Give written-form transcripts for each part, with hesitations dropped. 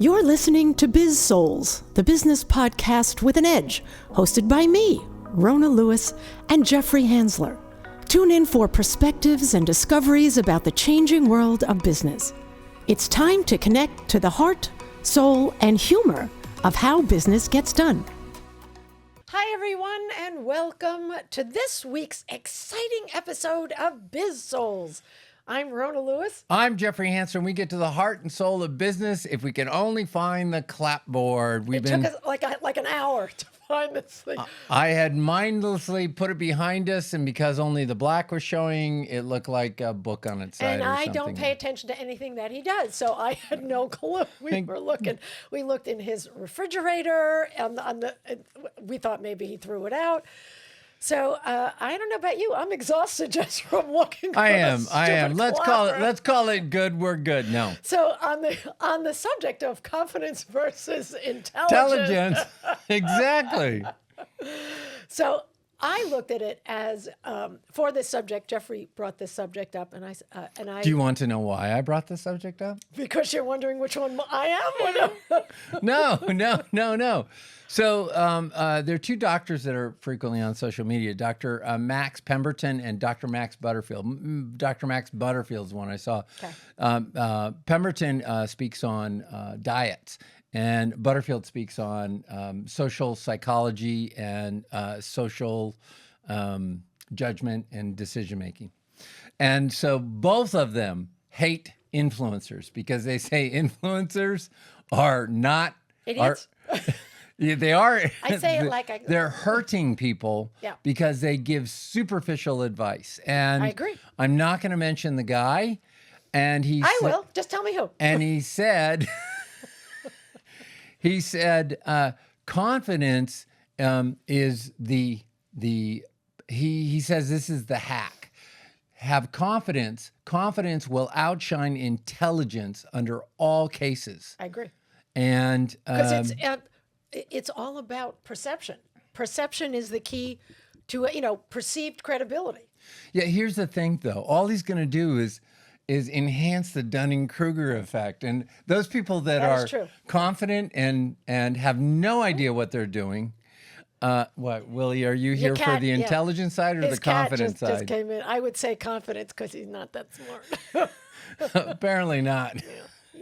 You're listening to Biz-Souls, the business podcast with an edge, hosted by me, Rona Lewis, and Jeffrey Hansler. Tune in for perspectives and discoveries about the changing world of business. It's time to connect to the heart, soul, and humor of how business gets done. Hi, everyone, and welcome to this week's exciting episode of Biz-Souls. I'm Rona Lewis. I'm Jeffrey Hansler, and we get to the heart and soul of business if we can only find the clapboard. It took us like an hour to find this thing. I had mindlessly put it behind us, and because only the black was showing, it looked like a book on its side. And I don't pay attention to anything that he does, so I had no clue. We looked in his refrigerator, we thought maybe he threw it out. So I don't know about you. I'm exhausted just from looking. I am. Let's call it good. We're good. No. So on the subject of confidence versus intelligence. Exactly. So I looked at it as for this subject. Jeffrey brought this subject up, and I. Do you want to know why I brought this subject up? Because you're wondering which one I am. No. So there are two doctors that are frequently on social media, Dr. Max Pemberton and Dr. Max Butterfield. Dr. Max Butterfield is the one I saw. Okay. Pemberton speaks on diets, and Butterfield speaks on social psychology and social judgment and decision-making. And so both of them hate influencers because they say influencers are not... idiots. Yeah, they are. I say it like they're hurting people because they give superficial advice. And I agree. I'm not going to mention the guy. And I will. Just tell me who. And he said, confidence is he says this is the hack. Have confidence. Confidence will outshine intelligence under all cases. I agree. And because it's all about perception. Perception is the key to, perceived credibility. Yeah, here's the thing, though. All he's going to do is enhance the Dunning-Kruger effect. And those people that are confident and have no idea what they're doing. What, Willie, are you here for the intelligence side or the confidence side? Just came in. I would say confidence because he's not that smart. Apparently not. Yeah.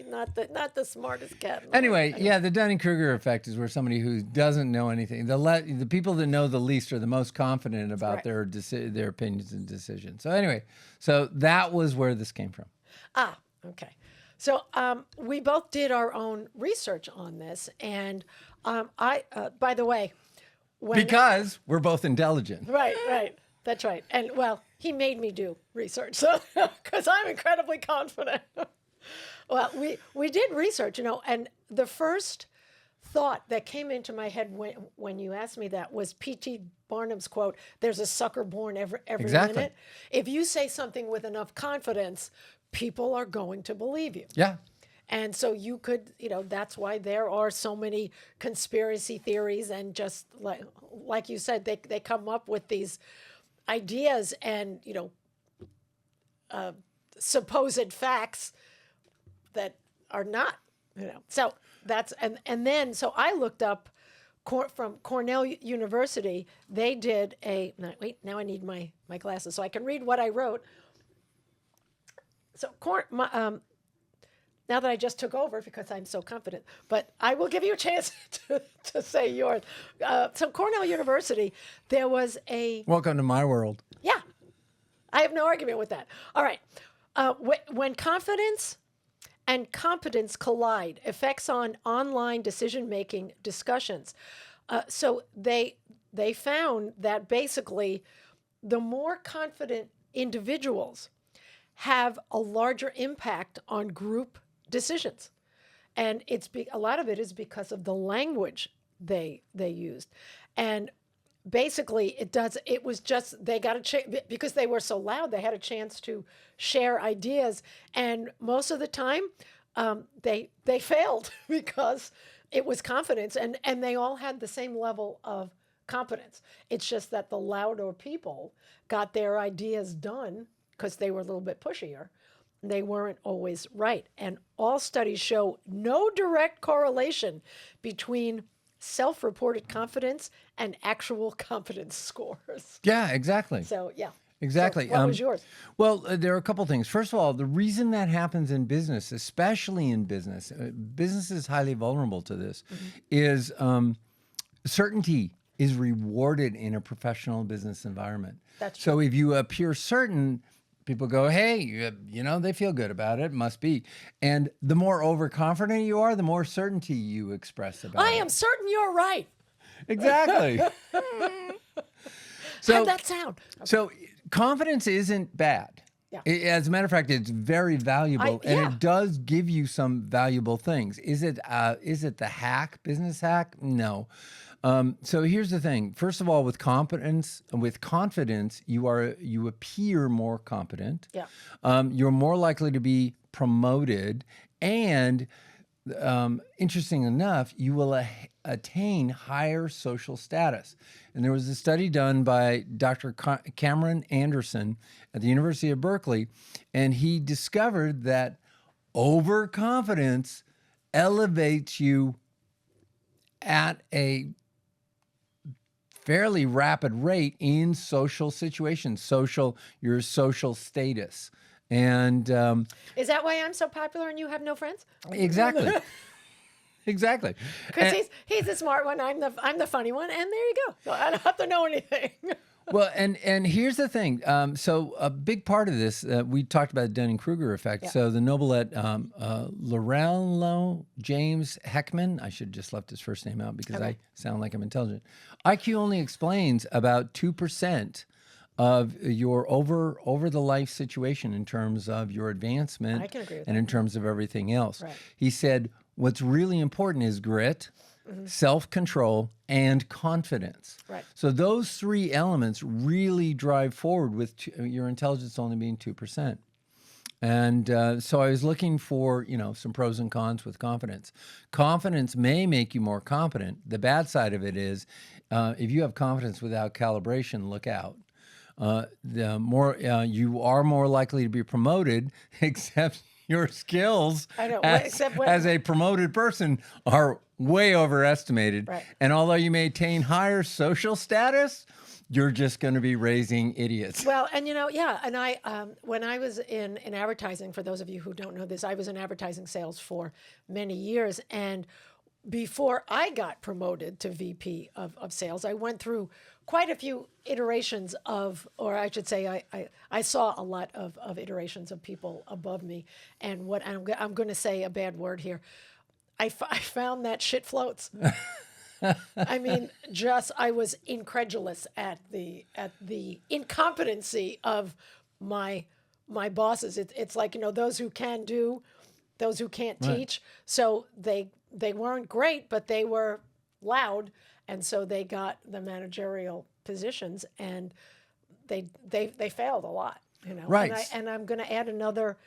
Not the smartest cat. Anyway, the Dunning-Kruger effect is where somebody who doesn't know anything, the people that know the least are the most confident about their opinions and decisions. So anyway, that was where this came from. Ah, okay. So we both did our own research on this, and by the way, because we're both intelligent. Right. That's right. And well, he made me do research, so because I'm incredibly confident. Well, we did research, and the first thought that came into my head when you asked me that was P.T. Barnum's quote, "There's a sucker born every minute." If you say something with enough confidence, people are going to believe you. Yeah. And so you could, that's why there are so many conspiracy theories, and just like you said, they come up with these ideas and, supposed facts that are not, So that's, and then, so I looked up from Cornell University, they did now I need my glasses so I can read what I wrote. So, now that I just took over because I'm so confident, but I will give you a chance to say yours. So Cornell University, there was a... Welcome to my world. Yeah, I have no argument with that. All right. When confidence and competence collide, effects on online decision-making discussions. So they found that basically the more confident individuals have a larger impact on group decisions. And a lot of it is because of the language they used. And basically it was just, they got a chance, because they were so loud, they had a chance to share ideas. And most of the time, they failed because it was confidence, and they all had the same level of competence. It's just that the louder people got their ideas done because they were a little bit pushier. they weren't always right. And all studies show no direct correlation between self-reported confidence and actual confidence scores. Yeah, exactly. So, yeah. Exactly. So what was yours? Well, there are a couple things. First of all, the reason that happens in business, especially in business, business is highly vulnerable to this, is certainty is rewarded in a professional business environment. That's so if you appear certain, people go, hey, they feel good about it, must be. And the more overconfident you are, the more certainty you express about I it. am certain you're right. Exactly. How'd that sound? So confidence isn't bad. Yeah. As a matter of fact, it's very valuable, and it does give you some valuable things. Is it the hack, business hack? No. So here's the thing. First of all, with confidence, you appear more competent. Yeah. You're more likely to be promoted, and interesting enough, you will attain higher social status. And there was a study done by Dr. Cameron Anderson at the University of Berkeley, and he discovered that overconfidence elevates you at a fairly rapid rate in social situations, your social status. And is that why I'm so popular and you have no friends? exactly. Exactly. Because he's the smart one, I'm the funny one, and there you go. So I don't have to know anything. Well, and here's the thing. So a big part of this, we talked about the Dunning-Kruger effect. Yeah. So the Nobelette Laurello James Heckman, I should have just left his first name out because I sound like I'm intelligent. IQ only explains about 2% of your over the life situation in terms of your advancement I can agree with and that. in terms of everything else. Right. He said, what's really important is grit, self-control, and confidence. Right. So those three elements really drive forward with your intelligence only being 2%. And so I was looking for, some pros and cons with confidence. Confidence may make you more competent. The bad side of it is if you have confidence without calibration, look out. The more you are more likely to be promoted, except your skills as a promoted person are way overestimated. Right. And although you may attain higher social status, you're just going to be raising idiots. Well, and and I, when I was in advertising, for those of you who don't know this, I was in advertising sales for many years. And before I got promoted to VP of sales, I went through quite a few iterations or I should say, I saw a lot of iterations of people above me. And what I'm going to say a bad word here. I found that shit floats. I mean, I was incredulous at the incompetency of my bosses. It's like, those who can do, those who can't teach. So they weren't great, but they were loud, and so they got the managerial positions, and they failed a lot, Right. And I'm going to add another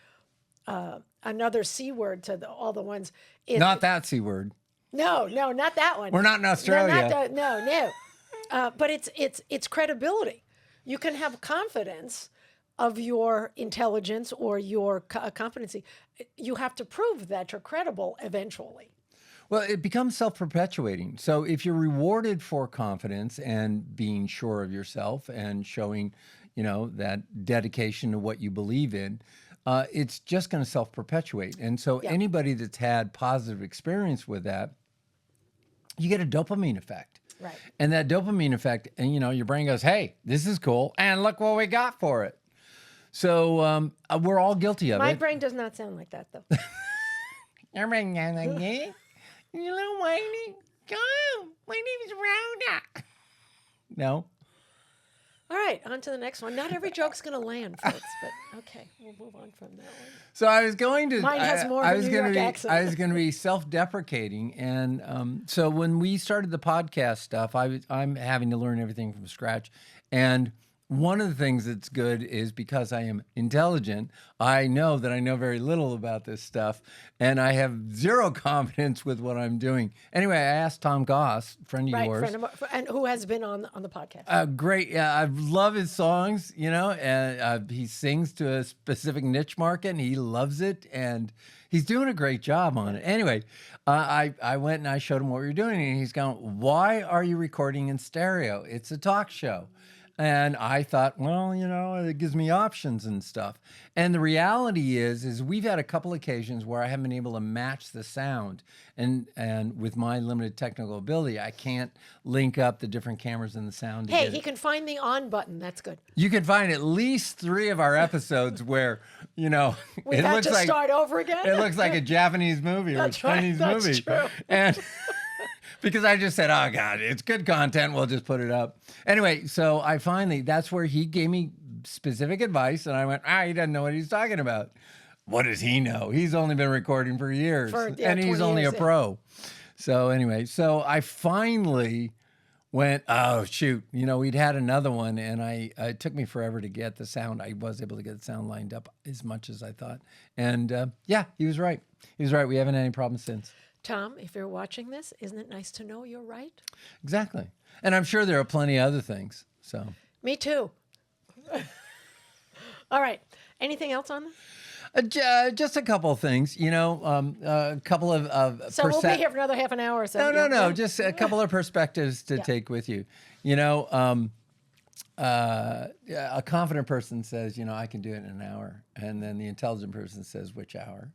C word to all the ones. Not that C word. No, not that one. We're not in Australia. No. But it's credibility. You can have confidence of your intelligence or your competency. You have to prove that you're credible eventually. Well, it becomes self-perpetuating. So if you're rewarded for confidence and being sure of yourself and showing, that dedication to what you believe in, it's just going to self-perpetuate. And so anybody that's had positive experience with that, you get a dopamine effect. Right. And that dopamine effect, and your brain goes, hey, this is cool, and look what we got for it. So we're all guilty of it. My brain does not sound like that, though. Your brain sounds like me. You little whiny. Come, my name is Rona. No. All right, on to the next one. Not every joke's going to land, folks, but okay, we'll move on from that one. So I was going to. Mine has more of a New York accent. I was going to be self-deprecating, and so when we started the podcast stuff, I'm having to learn everything from scratch, and one of the things that's good is because I am intelligent, I know that I know very little about this stuff, and I have zero confidence with what I'm doing. Anyway, I asked Tom Goss, friend of Right, yours. friend of, and who has been on the podcast. Great. Yeah, I love his songs, and he sings to a specific niche market, and he loves it, and he's doing a great job on it. Anyway, I went and I showed him what we were doing, and he's going, "Why are you recording in stereo? It's a talk show." And I thought, well, it gives me options and stuff. And the reality is we've had a couple occasions where I haven't been able to match the sound. And with my limited technical ability, I can't link up the different cameras and the sound. Hey, he can find the on button. That's good. You can find at least 3 of our episodes where, We it had looks to like start over again. it looks like a Japanese movie or a That's right, Chinese that's movie. true. And because I just said, oh God, it's good content, we'll just put it up. Anyway, so that's where he gave me specific advice, and I went, he doesn't know what he's talking about. What does he know? He's only been recording for years, and he's 20 only years, a pro. So anyway, I finally went, oh shoot, we'd had another one, and it took me forever to get the sound. I was able to get the sound lined up as much as I thought. And yeah, he was right. He was right. We haven't had any problems since. Tom, if you're watching this, isn't it nice to know you're right? Exactly. And I'm sure there are plenty of other things. So Me too. All right. Anything else on this? just a couple of things, a couple of So we'll be here for another half an hour or so. No. Just a couple of perspectives to take with you. A confident person says, I can do it in an hour. And then the intelligent person says, which hour?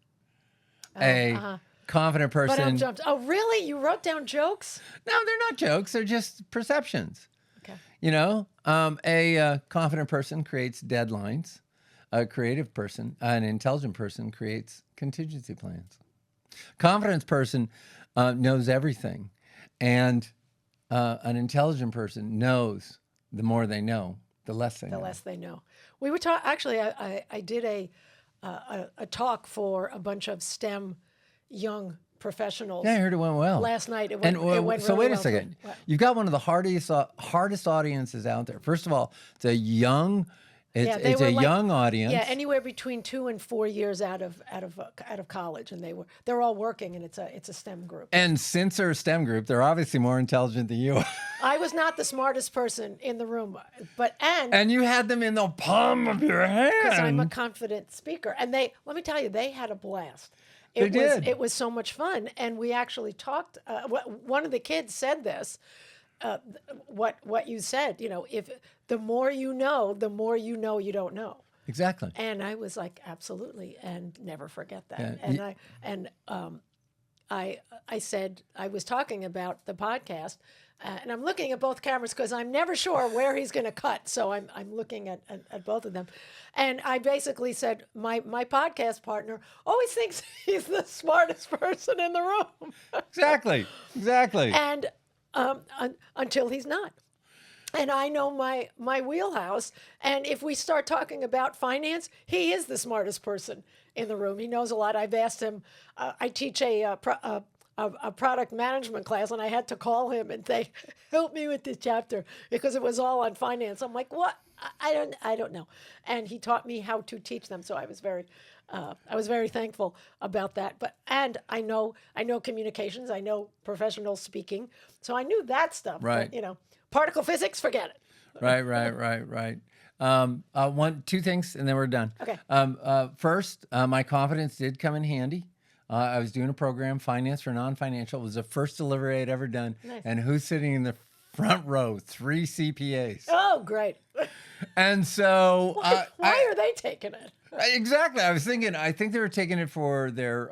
Confident person. Oh, really? You wrote down jokes? No, they're not jokes. They're just perceptions. Okay. A confident person creates deadlines. A creative person, an intelligent person creates contingency plans. Confidence person knows everything. And an intelligent person knows the more they know, the less they know. The less they know. We were talking, actually, I did a talk for a bunch of STEM young professionals. Yeah, I heard it went well. Last night, it went really so wait a well. second. You've got one of the hardest audiences out there. First of all, it's a young audience. Yeah, anywhere between 2 and 4 years out of college, and they're all working, and it's a STEM group. And since they're a STEM group, they're obviously more intelligent than you. I was not the smartest person in the room, and you had them in the palm of your hand. Because I'm a confident speaker, and let me tell you, they had a blast. It was so much fun, and we actually talked. One of the kids said this. What you said, if the more you know you don't know. Exactly. And I was like, absolutely, and never forget that. Yeah. And I said, I was talking about the podcast, and I'm looking at both cameras because I'm never sure where he's going to cut. So I'm looking at both of them. And I basically said, my podcast partner always thinks he's the smartest person in the room. Exactly. And until he's not. And I know my wheelhouse. And if we start talking about finance, he is the smartest person in the room. He knows a lot. I've asked him. I teach a product management class, and I had to call him and say, "Help me with this chapter," because it was all on finance. I'm like, "What? I don't know." And he taught me how to teach them. So I was very thankful about that. And I know communications. I know professional speaking. So I knew that stuff. Right. But, particle physics, forget it. Right. Two things, and then we're done. Okay. First, my confidence did come in handy. I was doing a program, Finance for Non-Financial. It was the first delivery I'd ever done. Nice. And who's sitting in the front row? 3 CPAs. Oh, great. And so... Why are they taking it? Exactly. I was thinking, I think they were taking it for their...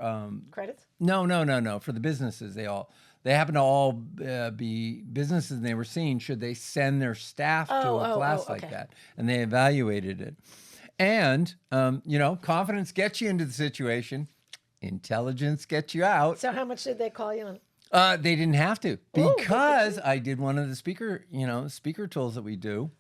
Credits? No. For the businesses, they happen to all be businesses, and they were seeing should they send their staff to a class like that, and they evaluated it. And confidence gets you into the situation, intelligence gets you out. So how much did they call you They didn't have to, because Ooh, I did one of the speaker tools that we do.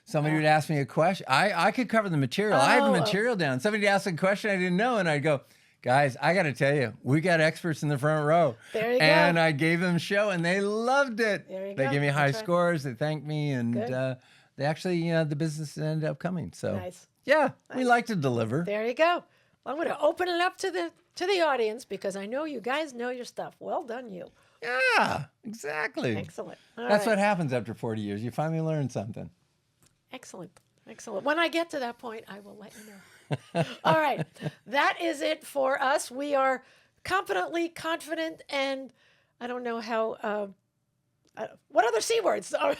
Somebody would ask me a question. I could cover the material. I have the material down. Somebody would ask a question I didn't know, and I'd go, guys, I got to tell you, we got experts in the front row. There you go. And I gave them a show, and they loved it. There you They go. gave me high That's right. scores. They thanked me, and they actually, the business ended up coming. So Nice. yeah, we like to deliver. There you go. I'm going to open it up to the audience because I know you guys know your stuff. Well done, you. Yeah, exactly. Excellent. All That's right. what happens after 40 years. You finally learn something. Excellent. Excellent. When I get to that point, I will let you know. All right. That is it for us. We are confidently confident, and I don't know how. What other C words? I'm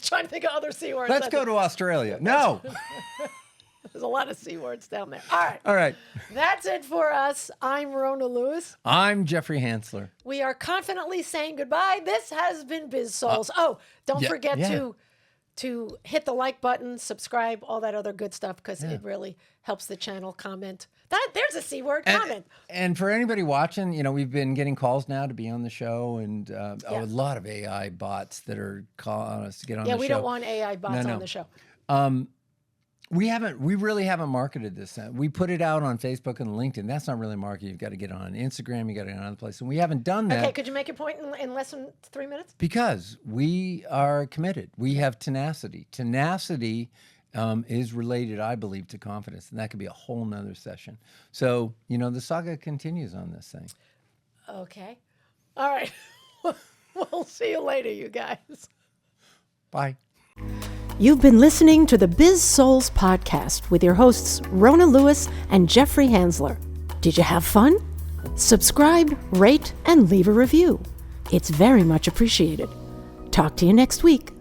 trying to think of other C words. Let's go to Australia. No. There's a lot of C words down there. All right. All right. That's it for us. I'm Rona Lewis. I'm Jeffrey Hansler. We are confidently saying goodbye. This has been Biz-Souls. Don't forget to hit the like button, subscribe, all that other good stuff, because it really helps the channel. Comment. There's a C word, comment. And for anybody watching, we've been getting calls now to be on the show, and a lot of AI bots that are calling us to get on the show. Yeah, we don't want AI bots on the show. We really haven't marketed this. We put it out on Facebook and LinkedIn. That's not really marketing. You've got to get on Instagram. You got to get on other places. And we haven't done that. Okay, could you make your point in less than 3 minutes? Because we are committed. We have tenacity. Tenacity is related, I believe, to confidence. And that could be a whole nother session. So, the saga continues on this thing. Okay. All right. We'll see you later, you guys. Bye. You've been listening to the Biz-Souls podcast with your hosts, Rona Lewis and Jeffrey Hansler. Did you have fun? Subscribe, rate, and leave a review. It's very much appreciated. Talk to you next week.